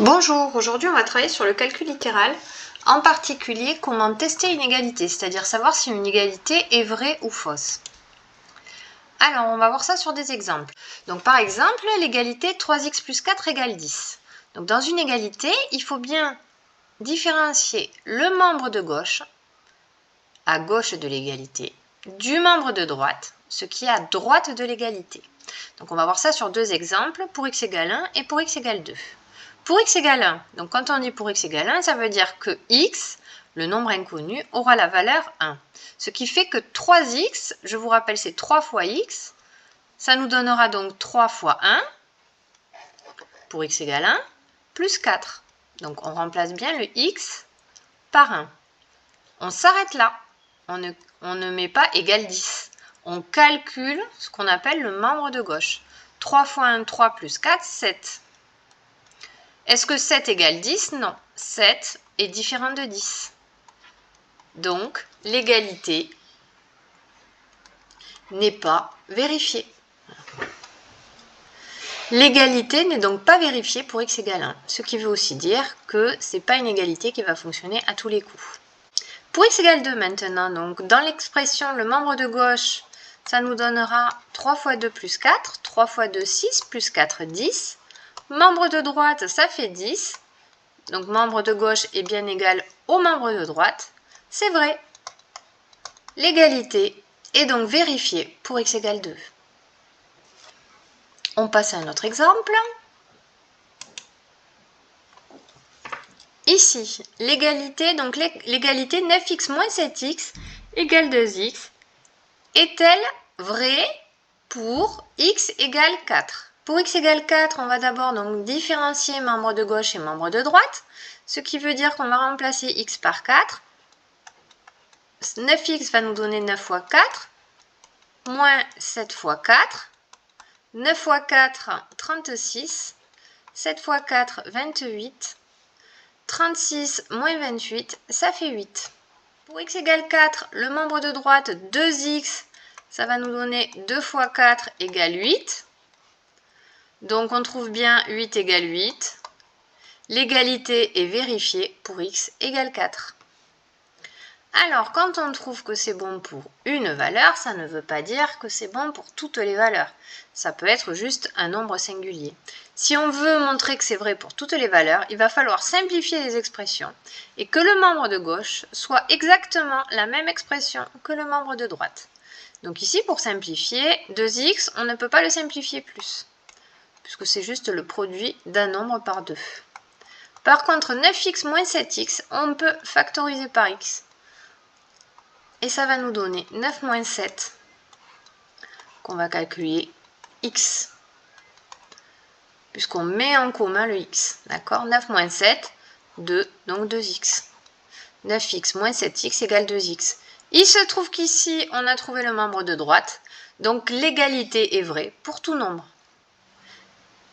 Bonjour, aujourd'hui on va travailler sur le calcul littéral, en particulier comment tester une égalité, c'est-à-dire savoir si une égalité est vraie ou fausse. Alors on va voir ça sur des exemples. Donc par exemple, l'égalité 3x plus 4 égale 10. Donc dans une égalité, il faut bien différencier le membre de gauche, à gauche de l'égalité, du membre de droite, ce qui est à droite de l'égalité. Donc on va voir ça sur deux exemples, pour x égale 1 et pour x égale 2. Pour x égale 1, donc quand on dit pour x égale 1, ça veut dire que x, le nombre inconnu, aura la valeur 1. Ce qui fait que 3x, je vous rappelle, c'est 3 fois x, ça nous donnera donc 3 fois 1, pour x égale 1, plus 4. Donc on remplace bien le x par 1. On s'arrête là, on ne met pas égal 10. On calcule ce qu'on appelle le membre de gauche. 3 fois 1, 3 plus 4, 7. Est-ce que 7 égale 10? Non. 7 est différent de 10. Donc, l'égalité n'est pas vérifiée. L'égalité n'est donc pas vérifiée pour x égale 1, ce qui veut aussi dire que ce n'est pas une égalité qui va fonctionner à tous les coups. Pour x égale 2 maintenant, donc dans l'expression le membre de gauche, ça nous donnera 3 fois 2 plus 4, 3 fois 2, 6, plus 4, 10. Membre de droite, ça fait 10. Donc membre de gauche est bien égal au membre de droite. C'est vrai. L'égalité est donc vérifiée pour x égale 2. On passe à un autre exemple. Ici, l'égalité, donc l'égalité 9x moins 7x égale 2x, est-elle vraie pour x égale 4? Pour x égale 4, on va d'abord donc différencier membre de gauche et membre de droite, ce qui veut dire qu'on va remplacer x par 4. 9x va nous donner 9 fois 4, moins 7 fois 4. 9 fois 4, 36. 7 fois 4, 28. 36 moins 28, ça fait 8. Pour x égale 4, le membre de droite 2x, ça va nous donner 2 fois 4 égale 8. Donc on trouve bien 8 égale 8. L'égalité est vérifiée pour x égale 4. Alors, quand on trouve que c'est bon pour une valeur, ça ne veut pas dire que c'est bon pour toutes les valeurs. Ça peut être juste un nombre singulier. Si on veut montrer que c'est vrai pour toutes les valeurs, il va falloir simplifier les expressions et que le membre de gauche soit exactement la même expression que le membre de droite. Donc ici, pour simplifier, 2x, on ne peut pas le simplifier plus, puisque c'est juste le produit d'un nombre par 2. Par contre, 9x moins 7x, on peut factoriser par x. Et ça va nous donner 9 moins 7, qu'on va calculer x, puisqu'on met en commun le x. D'accord? 9 moins 7, 2, donc 2x. 9x moins 7x égale 2x. Il se trouve qu'ici, on a trouvé le membre de droite, donc l'égalité est vraie pour tout nombre.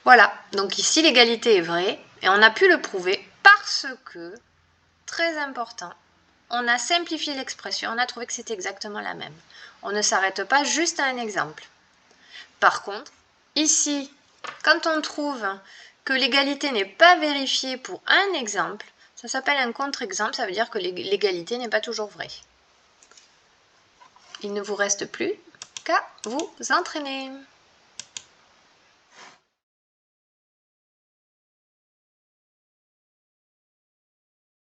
Voilà, donc ici l'égalité est vraie, et on a pu le prouver parce que, très important, on a simplifié l'expression, on a trouvé que c'était exactement la même. On ne s'arrête pas juste à un exemple. Par contre, ici, quand on trouve que l'égalité n'est pas vérifiée pour un exemple, ça s'appelle un contre-exemple, ça veut dire que l'égalité n'est pas toujours vraie. Il ne vous reste plus qu'à vous entraîner.